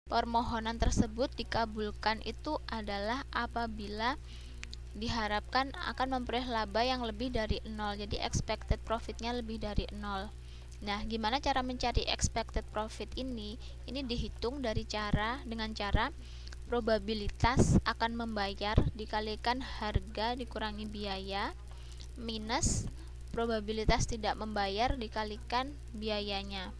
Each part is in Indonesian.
permohonan tersebut dikabulkan itu adalah apabila diharapkan akan memperoleh laba yang lebih dari 0, jadi expected profitnya lebih dari 0. Nah, gimana cara mencari expected profit ini? Ini dihitung dengan cara probabilitas akan membayar dikalikan harga dikurangi biaya minus probabilitas tidak membayar dikalikan biayanya.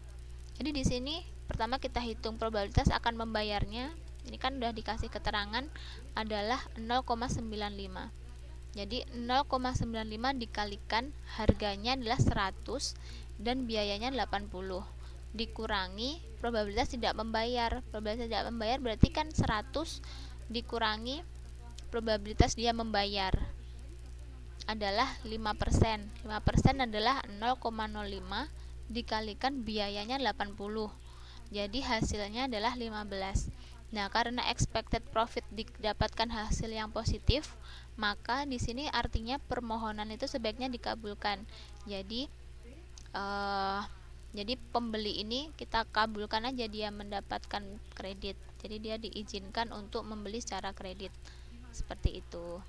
Jadi di sini pertama kita hitung probabilitas akan membayarnya. Ini kan udah dikasih keterangan adalah 0,95. Jadi 0,95 dikalikan harganya adalah 100 dan biayanya 80 dikurangi probabilitas tidak membayar. Probabilitas tidak membayar berarti kan 100 dikurangi probabilitas dia membayar adalah 5%. 5% adalah 0,05 dikalikan biayanya 80. Jadi hasilnya adalah 15. Nah, karena expected profit didapatkan hasil yang positif, maka di sini artinya permohonan itu sebaiknya dikabulkan. Jadi pembeli ini kita kabulkan aja dia mendapatkan kredit. Jadi dia diizinkan untuk membeli secara kredit. Seperti itu.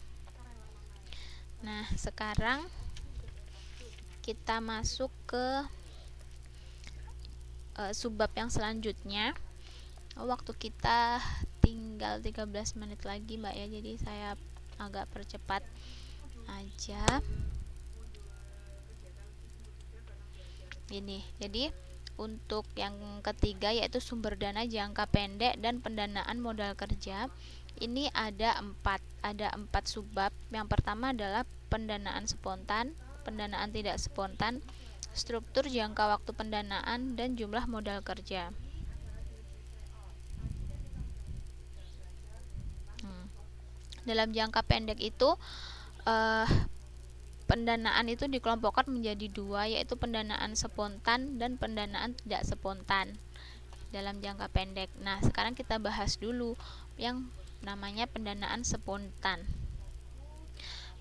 Nah, sekarang kita masuk ke subbab yang selanjutnya. Waktu kita tinggal 13 menit lagi, Mbak ya. Jadi saya agak percepat aja. Ini. Jadi untuk yang ketiga yaitu sumber dana jangka pendek dan pendanaan modal kerja. Ini ada 4 subbab. Yang pertama adalah pendanaan spontan, pendanaan tidak spontan, struktur jangka waktu pendanaan, dan jumlah modal kerja. Dalam jangka pendek itu pendanaan itu dikelompokkan menjadi 2, yaitu pendanaan spontan dan pendanaan tidak spontan dalam jangka pendek. Nah, sekarang kita bahas dulu yang namanya pendanaan spontan.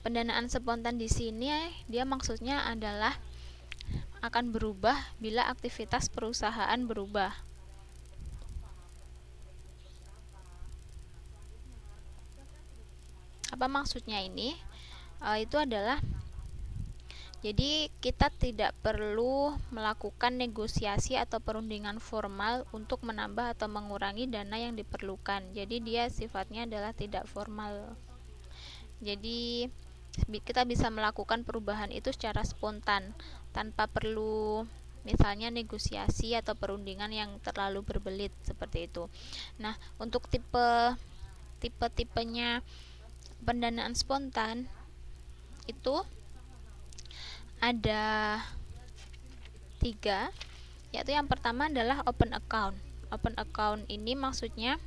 Pendanaan spontan di sini dia maksudnya adalah akan berubah bila aktivitas perusahaan berubah. Apa maksudnya ini? Itu adalah jadi kita tidak perlu melakukan negosiasi atau perundingan formal untuk menambah atau mengurangi dana yang diperlukan. Jadi dia sifatnya adalah tidak formal. Jadi kita bisa melakukan perubahan itu secara spontan tanpa perlu misalnya negosiasi atau perundingan yang terlalu berbelit seperti itu. Nah, untuk tipe-tipenya pendanaan spontan itu ada 3, yaitu yang pertama adalah open account. Open account ini maksudnya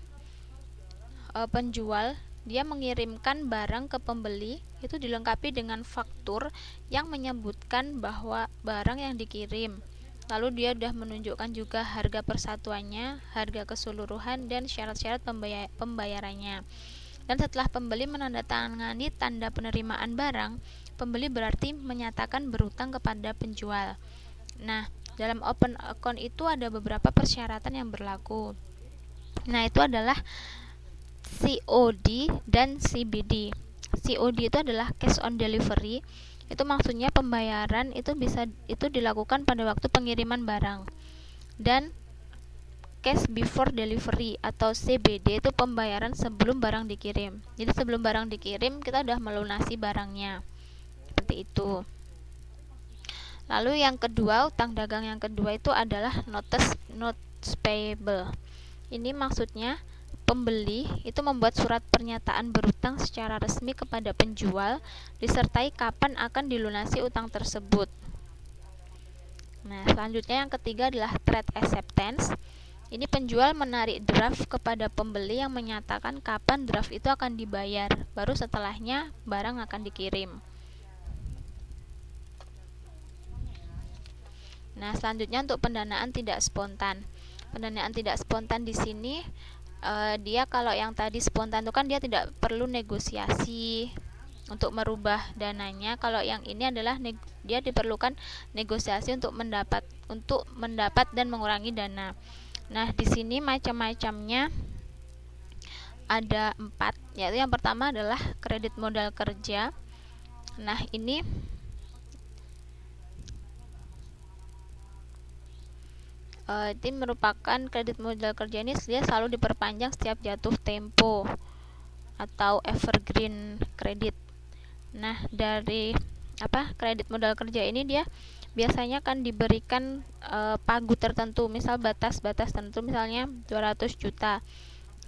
penjual dia mengirimkan barang ke pembeli itu dilengkapi dengan faktur yang menyebutkan bahwa barang yang dikirim. Lalu dia sudah menunjukkan juga harga persatuannya, harga keseluruhan, dan syarat-syarat pembayarannya. Dan setelah pembeli menandatangani tanda penerimaan barang, pembeli berarti menyatakan berutang kepada penjual. Nah, dalam open account itu ada beberapa persyaratan yang berlaku. Nah, itu adalah COD dan CBD. COD itu adalah cash on delivery. Itu maksudnya pembayaran itu dilakukan pada waktu pengiriman barang. Dan cash before delivery atau CBD itu pembayaran sebelum barang dikirim. Jadi sebelum barang dikirim kita sudah melunasi barangnya. Seperti itu. Lalu yang kedua, utang dagang yang kedua itu adalah notes payable. Ini maksudnya pembeli itu membuat surat pernyataan berutang secara resmi kepada penjual disertai kapan akan dilunasi utang tersebut. Nah, selanjutnya yang ketiga adalah trade acceptance. Ini penjual menarik draft kepada pembeli yang menyatakan kapan draft itu akan dibayar, baru setelahnya barang akan dikirim. Nah, selanjutnya untuk pendanaan tidak spontan. Pendanaan tidak spontan di sini dia kalau yang tadi spontan itu kan dia tidak perlu negosiasi untuk merubah dananya. Kalau yang ini adalah dia diperlukan negosiasi untuk mendapat dan mengurangi dana. Nah, di sini macam-macamnya ada 4, yaitu yang pertama adalah kredit modal kerja. Nah, ini merupakan kredit modal kerja ini dia selalu diperpanjang setiap jatuh tempo atau evergreen kredit. Nah, dari kredit modal kerja ini dia biasanya kan diberikan pagu tertentu, misal batas-batas tertentu, misalnya 200 juta.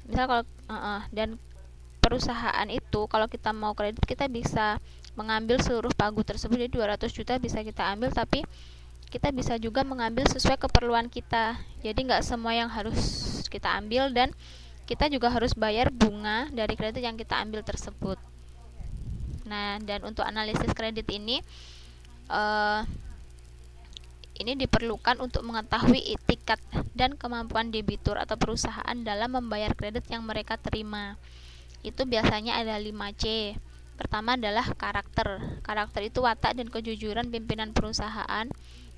Misal kalau dan perusahaan itu kalau kita mau kredit kita bisa mengambil seluruh pagu tersebut, jadi 200 juta bisa kita ambil, tapi kita bisa juga mengambil sesuai keperluan kita. Jadi nggak semua yang harus kita ambil, dan kita juga harus bayar bunga dari kredit yang kita ambil tersebut. Nah, dan untuk analisis kredit ini diperlukan untuk mengetahui itikat dan kemampuan debitur atau perusahaan dalam membayar kredit yang mereka terima. Itu biasanya ada 5C. Pertama adalah karakter. Karakter itu watak dan kejujuran pimpinan perusahaan.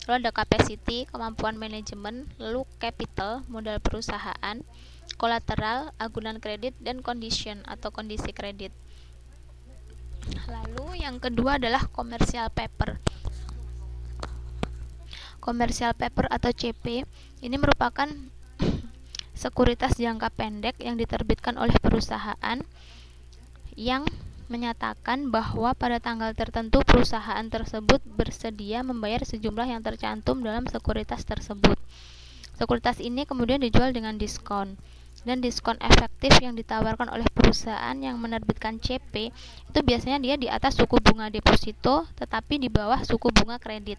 Lalu ada capacity, kemampuan manajemen. Lalu capital, modal perusahaan. Kolateral, agunan kredit, dan condition atau kondisi kredit. Lalu yang kedua adalah commercial paper. Commercial paper atau CP ini merupakan sekuritas jangka pendek yang diterbitkan oleh perusahaan yang menyatakan bahwa pada tanggal tertentu perusahaan tersebut bersedia membayar sejumlah yang tercantum dalam sekuritas tersebut. Sekuritas ini kemudian dijual dengan diskon, dan diskon efektif yang ditawarkan oleh perusahaan yang menerbitkan CP itu biasanya dia di atas suku bunga deposito tetapi di bawah suku bunga kredit.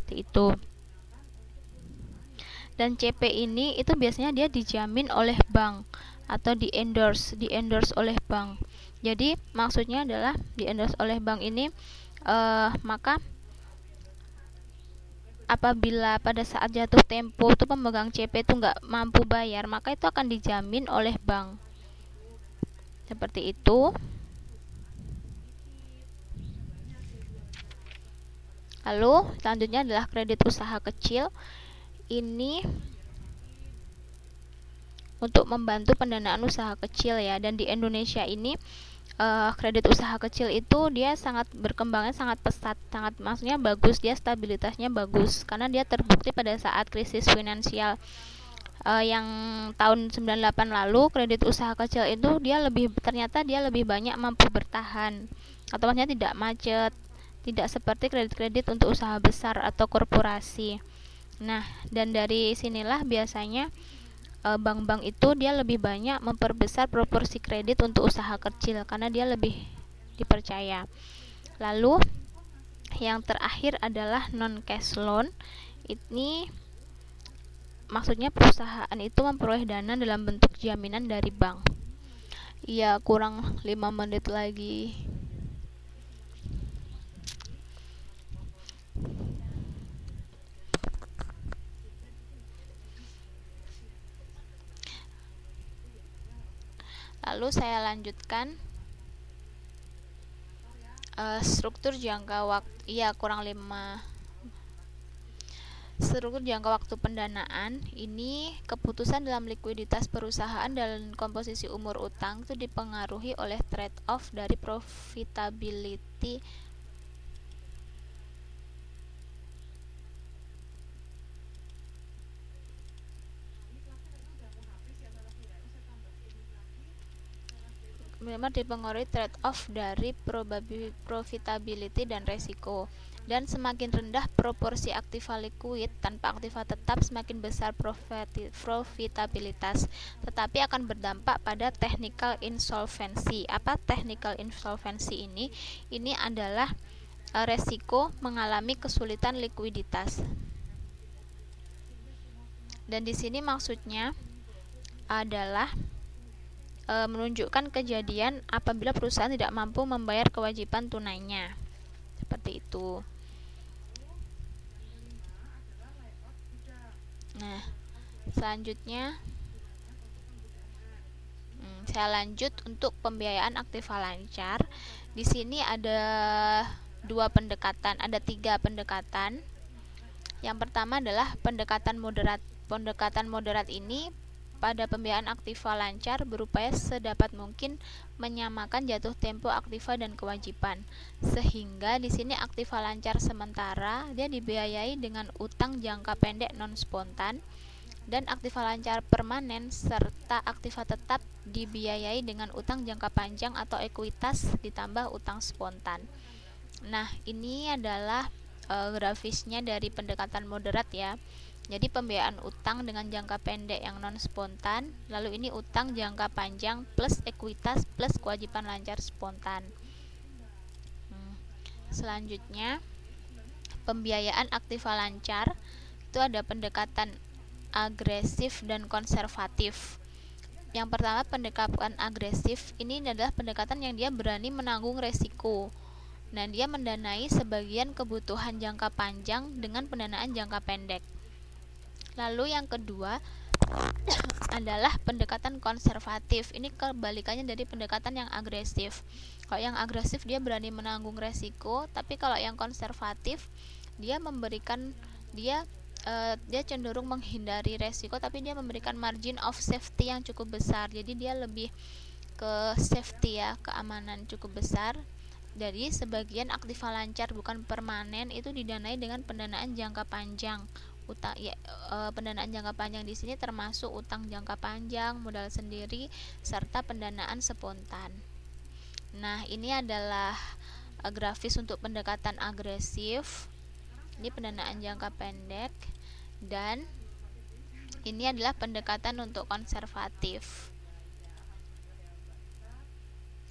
Seperti itu. Dan CP ini itu biasanya dia dijamin oleh bank atau di-endorse oleh bank. Jadi maksudnya adalah di-endorse oleh bank ini maka apabila pada saat jatuh tempo itu pemegang CP itu nggak mampu bayar, maka itu akan dijamin oleh bank. Seperti itu. Lalu selanjutnya adalah kredit usaha kecil. Ini untuk membantu pendanaan usaha kecil ya, dan di Indonesia ini kredit usaha kecil itu dia sangat berkembangnya sangat pesat, maksudnya bagus, dia stabilitasnya bagus karena dia terbukti pada saat krisis finansial yang tahun 98 lalu. Kredit usaha kecil itu ternyata dia lebih banyak mampu bertahan, atau maksudnya tidak macet, tidak seperti kredit-kredit untuk usaha besar atau korporasi. Nah, dan dari sinilah biasanya bank-bank itu dia lebih banyak memperbesar proporsi kredit untuk usaha kecil karena dia lebih dipercaya. Lalu yang terakhir adalah non cash loan. Ini maksudnya perusahaan itu memperoleh dana dalam bentuk jaminan dari bank. Ya, kurang 5 menit lagi. Lalu saya lanjutkan struktur jangka waktu, struktur jangka waktu pendanaan. Ini keputusan dalam likuiditas perusahaan dan komposisi umur utang itu dipengaruhi oleh trade-off dari profitability dipengaruhi trade-off dari profitability dan resiko. Dan semakin rendah proporsi aktiva likuid tanpa aktiva tetap, semakin besar profitabilitas, tetapi akan berdampak pada technical insolvency. Apa technical insolvency ini? Ini adalah resiko mengalami kesulitan likuiditas. Dan di sini maksudnya adalah menunjukkan kejadian apabila perusahaan tidak mampu membayar kewajiban tunainya. Seperti itu. Nah, selanjutnya saya lanjut untuk pembiayaan aktiva lancar. Di sini ada 3 pendekatan. Yang pertama adalah pendekatan pendekatan moderat ini pada pembiayaan aktiva lancar berupaya sedapat mungkin menyamakan jatuh tempo aktiva dan kewajiban. Sehingga di sini aktiva lancar sementara dia dibiayai dengan utang jangka pendek non spontan, dan aktiva lancar permanen serta aktiva tetap dibiayai dengan utang jangka panjang atau ekuitas ditambah utang spontan. Nah, ini adalah grafisnya dari pendekatan moderat ya. Jadi pembiayaan utang dengan jangka pendek yang non spontan, lalu ini utang jangka panjang plus ekuitas plus kewajiban lancar spontan. Selanjutnya, pembiayaan aktiva lancar itu ada pendekatan agresif dan konservatif. Yang pertama, pendekatan agresif ini adalah pendekatan yang dia berani menanggung resiko. Nah, dia mendanai sebagian kebutuhan jangka panjang dengan pendanaan jangka pendek. Lalu yang kedua adalah pendekatan konservatif. Ini kebalikannya dari pendekatan yang agresif. Kalau yang agresif dia berani menanggung resiko, tapi kalau yang konservatif dia cenderung menghindari resiko, tapi dia memberikan margin of safety yang cukup besar. Jadi dia lebih ke safety ya, keamanan cukup besar. Jadi sebagian aktiva lancar bukan permanen itu didanai dengan pendanaan jangka panjang. Pendanaan jangka panjang di sini termasuk utang jangka panjang, modal sendiri, serta pendanaan spontan. Nah, ini adalah grafis untuk pendekatan agresif. Ini pendanaan jangka pendek, dan ini adalah pendekatan untuk konservatif.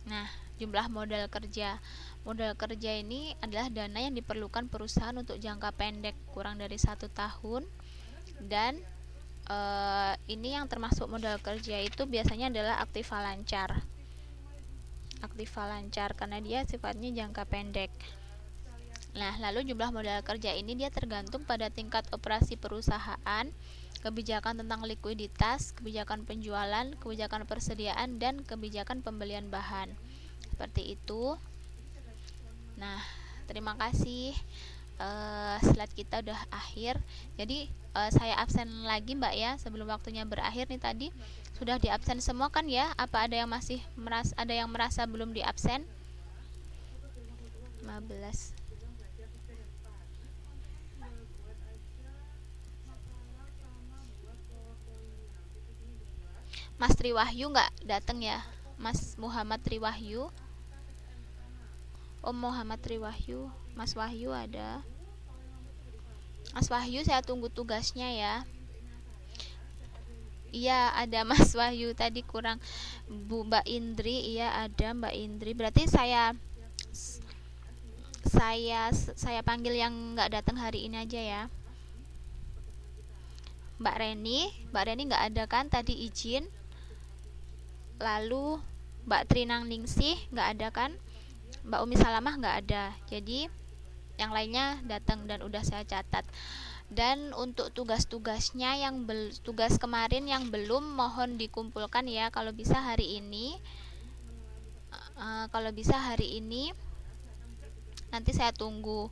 Nah, jumlah modal kerja. Modal kerja ini adalah dana yang diperlukan perusahaan untuk jangka pendek kurang dari 1 tahun, dan ini yang termasuk modal kerja itu biasanya adalah aktiva lancar. Aktiva lancar karena dia sifatnya jangka pendek. Nah, lalu jumlah modal kerja ini dia tergantung pada tingkat operasi perusahaan, kebijakan tentang likuiditas, kebijakan penjualan, kebijakan persediaan, dan kebijakan pembelian bahan. Seperti itu. Nah, terima kasih. Slide kita udah akhir. Jadi saya absen lagi Mbak ya, sebelum waktunya berakhir nih tadi. Sudah di absen semua kan ya? Apa ada yang masih merasa belum di absen? 15. Mas Triwahyu nggak datang ya? Mas Muhammad Triwahyu. Muhammad Triwahyu. Mas Wahyu ada. Mas Wahyu saya tunggu tugasnya ya. Iya, ada Mas Wahyu tadi kurang. Mbak Indri, iya ada Mbak Indri. Berarti saya panggil yang nggak datang hari ini aja ya. Mbak Reni nggak ada kan tadi izin. Lalu Mbak Trinang Ningsih nggak ada kan. Mbak Umi Salamah nggak ada. Jadi yang lainnya datang dan udah saya catat. Dan untuk tugas-tugasnya tugas kemarin yang belum, mohon dikumpulkan ya kalau bisa hari ini. Nanti saya tunggu.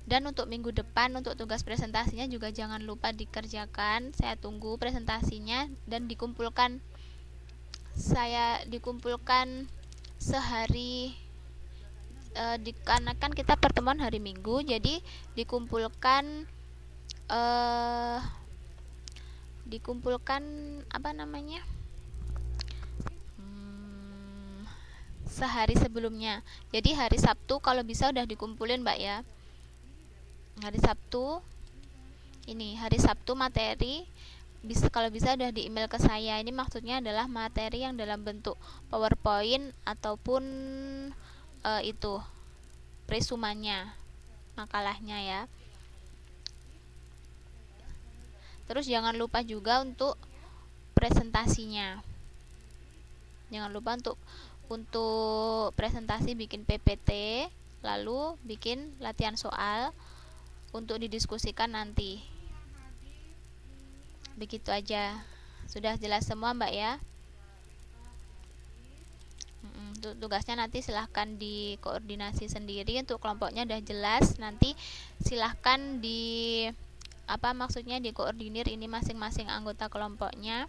Dan untuk minggu depan untuk tugas presentasinya juga jangan lupa dikerjakan. Saya tunggu presentasinya dan dikumpulkan. Saya dikumpulkan sehari dikarenakan kita pertemuan hari Minggu, jadi dikumpulkan sehari sebelumnya. Jadi hari Sabtu kalau bisa udah dikumpulin Mbak ya. Hari Sabtu materi kalau bisa udah di email ke saya. Ini maksudnya adalah materi yang dalam bentuk PowerPoint ataupun itu resumannya, makalahnya ya. Terus jangan lupa juga untuk presentasinya. Jangan lupa untuk presentasi bikin PPT, lalu bikin latihan soal untuk didiskusikan nanti. Begitu aja. Sudah jelas semua Mbak ya? Untuk tugasnya nanti silahkan dikoordinasi sendiri. Untuk kelompoknya udah jelas. Nanti silahkan apa maksudnya dikoordinir ini masing-masing anggota kelompoknya.